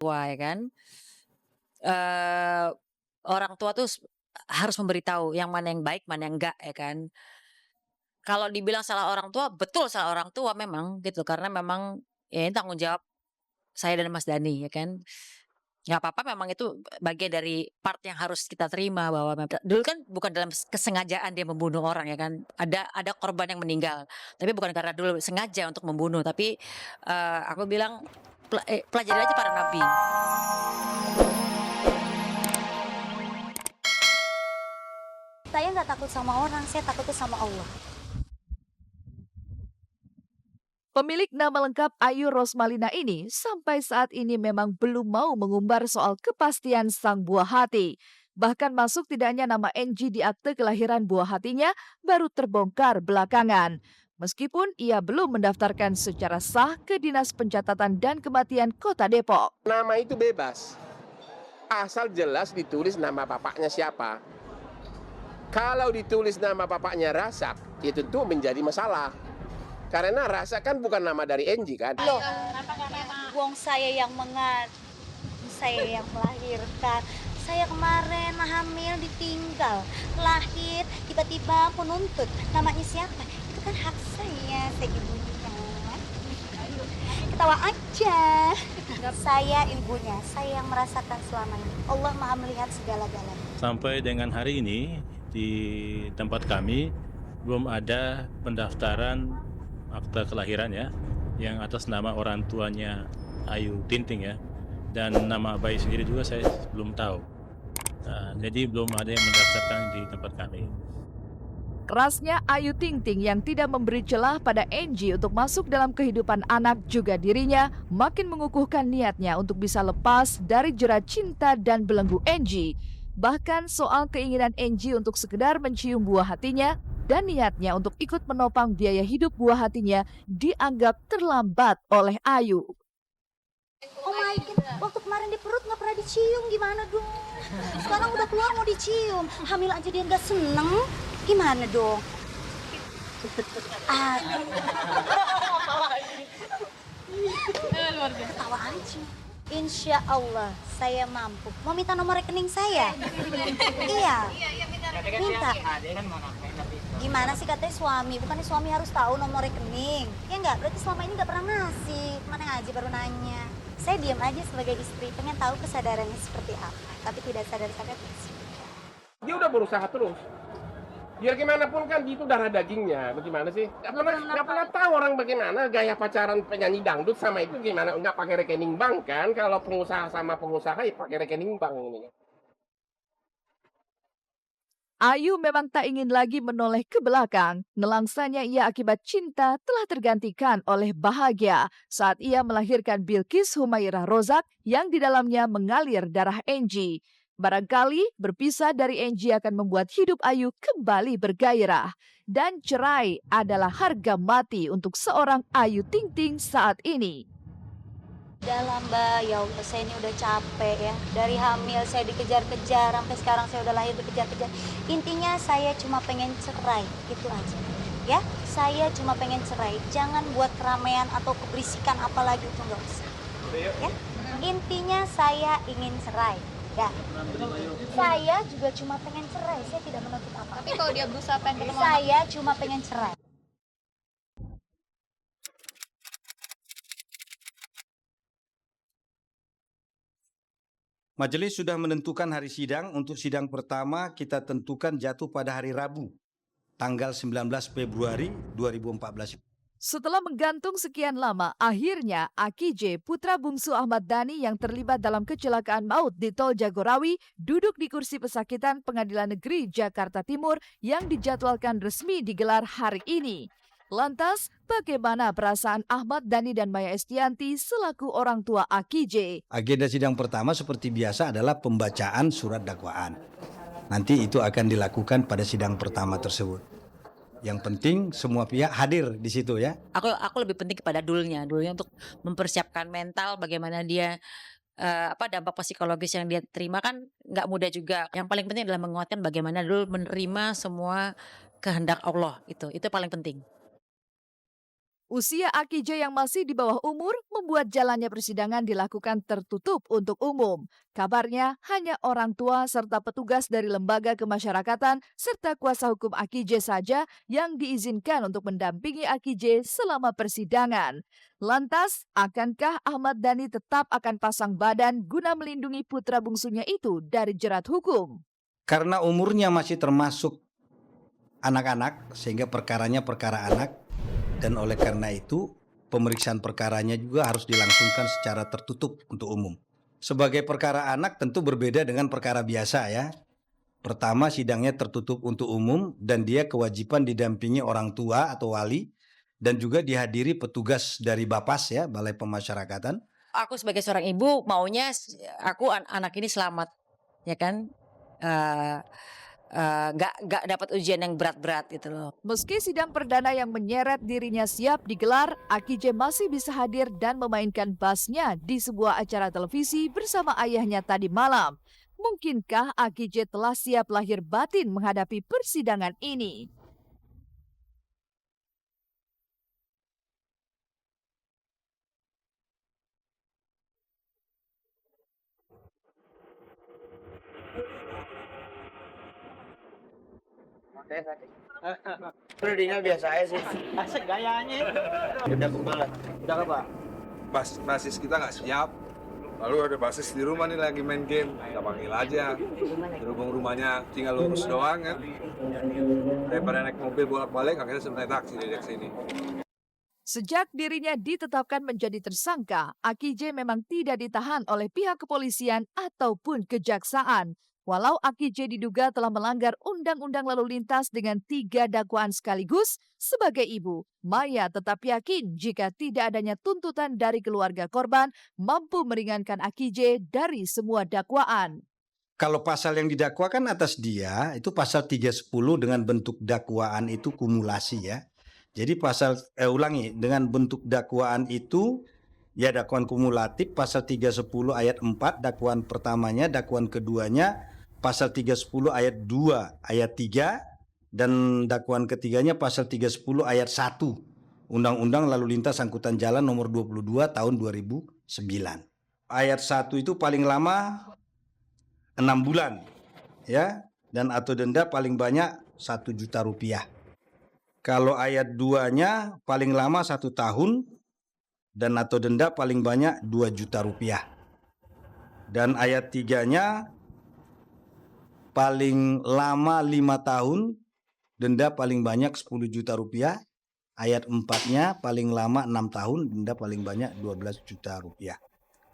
tua ya kan. Eee, Orang tua tuh harus memberitahu yang mana yang baik, mana yang enggak ya kan. Kalau dibilang salah orang tua, betul salah orang tua memang gitu, karena memang ya ini tanggung jawab saya dan Mas Dani ya kan. Nggak apa-apa memang itu bagian dari part yang harus kita terima bahwa dulu kan bukan dalam kesengajaan dia membunuh orang ya kan, ada korban yang meninggal, tapi bukan karena dulu sengaja untuk membunuh, tapi, aku bilang pelajari aja para nabi. Saya nggak takut sama orang, saya takutnya sama Allah. Pemilik nama lengkap Ayu Rosmalina ini sampai saat ini memang belum mau mengumbar soal kepastian sang buah hati. Bahkan masuk tidaknya nama NG di akte kelahiran buah hatinya baru terbongkar belakangan. Meskipun ia belum mendaftarkan secara sah ke Dinas Pencatatan dan Kematian Kota Depok. Nama itu bebas, asal jelas ditulis nama bapaknya siapa. Kalau ditulis nama bapaknya Rasak, itu tentu menjadi masalah. Karena Rasak kan bukan nama dari Enji kan. Loh, wong saya yang saya yang melahirkan. Saya kemarin hamil ditinggal, lahir tiba-tiba penuntut. Namanya siapa? Itu kan hak saya ibunya. Ketawa aja. Saya ibunya, saya yang merasakan selama ini. Allah Maha melihat segala-galanya. Sampai dengan hari ini di tempat kami belum ada pendaftaran akta kelahiran ya yang atas nama orang tuanya Ayu Tinting ya, dan nama bayi sendiri juga saya belum tahu. Jadi belum ada yang mendaftarkan di tempat kami. Kerasnya Ayu Ting Ting yang tidak memberi celah pada NG untuk masuk dalam kehidupan anak juga dirinya makin mengukuhkan niatnya untuk bisa lepas dari jerat cinta dan belenggu NG. Bahkan soal keinginan NG untuk sekedar mencium buah hatinya dan niatnya untuk ikut menopang biaya hidup buah hatinya dianggap terlambat oleh Ayu. Oh my God, waktu kemarin di perut nggak pernah dicium, gimana dong? Sekarang udah keluar mau dicium, hamil aja dia nggak seneng, gimana dong? Ketawa aja. Insya Allah saya mampu. Mau minta nomor rekening saya? Iya. Minta. Gimana sih katanya suami? Bukannya suami harus tahu nomor rekening? Ya enggak, berarti selama ini nggak pernah ngasih. Mana ngaji baru nanya. Saya diam aja sebagai istri, pengen tahu kesadarannya seperti apa. Tapi tidak sadar-sadar. Dia udah berusaha terus. Biar gimana pun kan itu darah dagingnya. Bagaimana sih? Nggak pernah tahu orang bagaimana gaya pacaran penyanyi dangdut sama itu gimana. Nggak pakai rekening bank kan. Kalau pengusaha sama pengusaha ya pakai rekening bank ini. Ayu memang tak ingin lagi menoleh ke belakang. Nelangsanya ia akibat cinta telah tergantikan oleh bahagia saat ia melahirkan Bilqis Humairah Rozak yang di dalamnya mengalir darah NG. Barangkali berpisah dari NG akan membuat hidup Ayu kembali bergairah. Dan cerai adalah harga mati untuk seorang Ayu Ting Ting saat ini. Dalam Mbak, ya Allah saya ini udah capek ya. Dari hamil saya dikejar-kejar, sampai sekarang saya udah lahir dikejar-kejar. Intinya saya cuma pengen cerai, itu aja. Ya, saya cuma pengen cerai. Jangan buat keramaian atau keberisikan apalagi itu nggak usah. Ya, intinya saya ingin cerai. Ya, saya juga cuma pengen cerai. Saya tidak menuntut apa. Tapi kalau dia berusaha pengen ketemu Saya cuma pengen cerai. Majelis sudah menentukan hari sidang. Untuk sidang pertama kita tentukan jatuh pada hari Rabu, tanggal 19 Februari 2014. Setelah menggantung sekian lama, akhirnya Aki J, putra bungsu Ahmad Dhani yang terlibat dalam kecelakaan maut di Tol Jagorawi, duduk di kursi pesakitan Pengadilan Negeri Jakarta Timur yang dijadwalkan resmi digelar hari ini. Lantas, bagaimana perasaan Ahmad Dhani dan Maya Estianti selaku orang tua Aki J? Agenda sidang pertama seperti biasa adalah pembacaan surat dakwaan. Nanti itu akan dilakukan pada sidang pertama tersebut. Yang penting semua pihak hadir di situ ya. Aku lebih penting kepada dulnya untuk mempersiapkan mental, bagaimana dia dampak psikologis yang dia terima kan nggak mudah juga. Yang paling penting adalah menguatkan bagaimana dul menerima semua kehendak Allah, itu paling penting. Usia Akij yang masih di bawah umur membuat jalannya persidangan dilakukan tertutup untuk umum. Kabarnya hanya orang tua serta petugas dari lembaga kemasyarakatan serta kuasa hukum Akij saja yang diizinkan untuk mendampingi Akij selama persidangan. Lantas, akankah Ahmad Dhani tetap akan pasang badan guna melindungi putra bungsunya itu dari jerat hukum? Karena umurnya masih termasuk anak-anak, sehingga perkaranya perkara anak, dan oleh karena itu pemeriksaan perkaranya juga harus dilangsungkan secara tertutup untuk umum. Sebagai perkara anak tentu berbeda dengan perkara biasa ya. Pertama, sidangnya tertutup untuk umum dan dia kewajiban didampingi orang tua atau wali dan juga dihadiri petugas dari Bapas ya, Balai Pemasyarakatan. Aku sebagai seorang ibu maunya aku anak ini selamat, ya kan? Nggak dapat ujian yang berat-berat gitu loh. Meski sidang perdana yang menyeret dirinya siap digelar, Akij masih bisa hadir dan memainkan bassnya di sebuah acara televisi bersama ayahnya tadi malam. Mungkinkah Akij telah siap lahir batin menghadapi persidangan ini? Udah tinggal biasa aja sih. Asik gayanya. Udah kebal. Udah apa? Basis kita nggak siap. Lalu ada basis di rumah nih lagi main game. Kita panggil aja. Berhubung rumahnya tinggal lurus doang kan. Daripada naik mobil bolak-balik, akhirnya saya naik taksi dari sini. Sejak dirinya ditetapkan menjadi tersangka, Akij memang tidak ditahan oleh pihak kepolisian ataupun kejaksaan. Walau Akij diduga telah melanggar undang-undang lalu lintas dengan 3 dakwaan sekaligus, sebagai ibu, Maya tetap yakin jika tidak adanya tuntutan dari keluarga korban mampu meringankan Akij dari semua dakwaan. Kalau pasal yang didakwakan atas dia itu pasal 310 dengan bentuk dakwaan itu kumulasi ya. Jadi dengan bentuk dakwaan itu ya dakwaan kumulatif pasal 310 ayat 4 dakwaan pertamanya, dakwaan keduanya pasal 310 ayat 2 ayat 3 dan dakwaan ketiganya pasal 310 ayat 1 Undang-Undang Lalu Lintas Angkutan Jalan nomor 22 tahun 2009. Ayat 1 itu paling lama 6 bulan ya, dan atau denda paling banyak 1 juta rupiah. Kalau ayat 2-nya paling lama 1 tahun dan atau denda paling banyak 2 juta rupiah. Dan ayat 3-nya paling lama 5 tahun, denda paling banyak 10 juta rupiah. Ayat 4-nya paling lama 6 tahun, denda paling banyak 12 juta rupiah.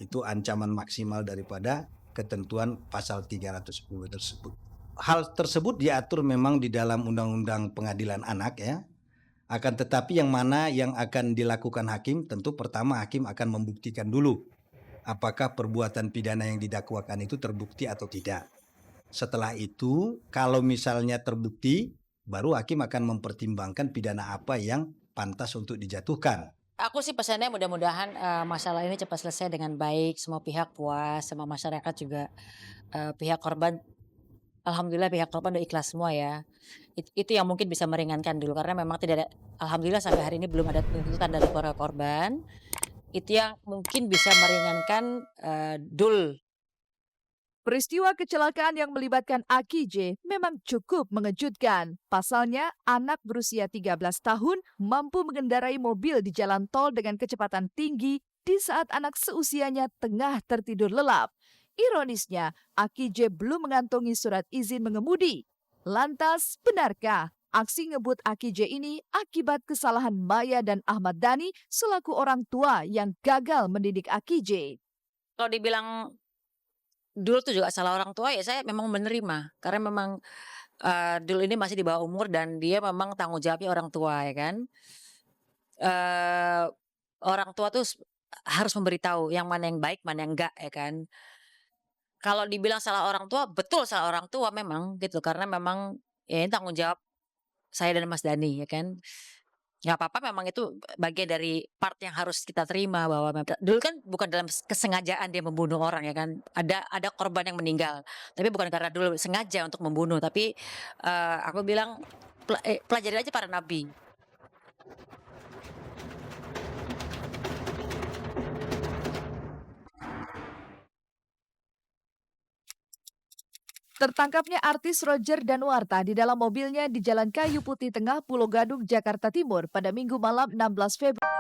Itu ancaman maksimal daripada ketentuan pasal 310 tersebut. Hal tersebut diatur memang di dalam Undang-Undang Pengadilan Anak ya. Akan tetapi yang mana yang akan dilakukan hakim, tentu pertama hakim akan membuktikan dulu apakah perbuatan pidana yang didakwakan itu terbukti atau tidak. Setelah itu kalau misalnya terbukti, baru hakim akan mempertimbangkan pidana apa yang pantas untuk dijatuhkan. Aku sih pesannya mudah-mudahan masalah ini cepat selesai dengan baik, semua pihak puas, sama masyarakat juga, pihak korban. Alhamdulillah pihak korban udah ikhlas semua ya. Itu yang mungkin bisa meringankan dulu karena memang tidak ada, alhamdulillah sampai hari ini belum ada tuntutan dari keluarga korban. Itu yang mungkin bisa meringankan Dul. Peristiwa kecelakaan yang melibatkan Akij memang cukup mengejutkan. Pasalnya, anak berusia 13 tahun mampu mengendarai mobil di jalan tol dengan kecepatan tinggi di saat anak seusianya tengah tertidur lelap. Ironisnya, Akij belum mengantongi surat izin mengemudi. Lantas, benarkah aksi ngebut Akij ini akibat kesalahan Maya dan Ahmad Dhani selaku orang tua yang gagal mendidik Akij? Kalau dibilang Dul tuh juga salah orang tua ya saya memang menerima. Karena memang Dul ini masih di bawah umur dan dia memang tanggung jawabnya orang tua ya kan. Orang tua tuh harus memberitahu yang mana yang baik, mana yang enggak ya kan. Kalau dibilang salah orang tua, betul salah orang tua memang gitu. Karena memang ya ini tanggung jawab saya dan Mas Dhani ya kan. Nggak apa-apa memang itu bagian dari part yang harus kita terima bahwa dulu kan bukan dalam kesengajaan dia membunuh orang ya kan. Ada korban yang meninggal. Tapi bukan karena dulu sengaja untuk membunuh. Tapi aku bilang pelajari aja para nabi. Tertangkapnya artis Roger Danuarta di dalam mobilnya di Jalan Kayu Putih Tengah, Pulau Gadung, Jakarta Timur pada Minggu malam 16 Februari.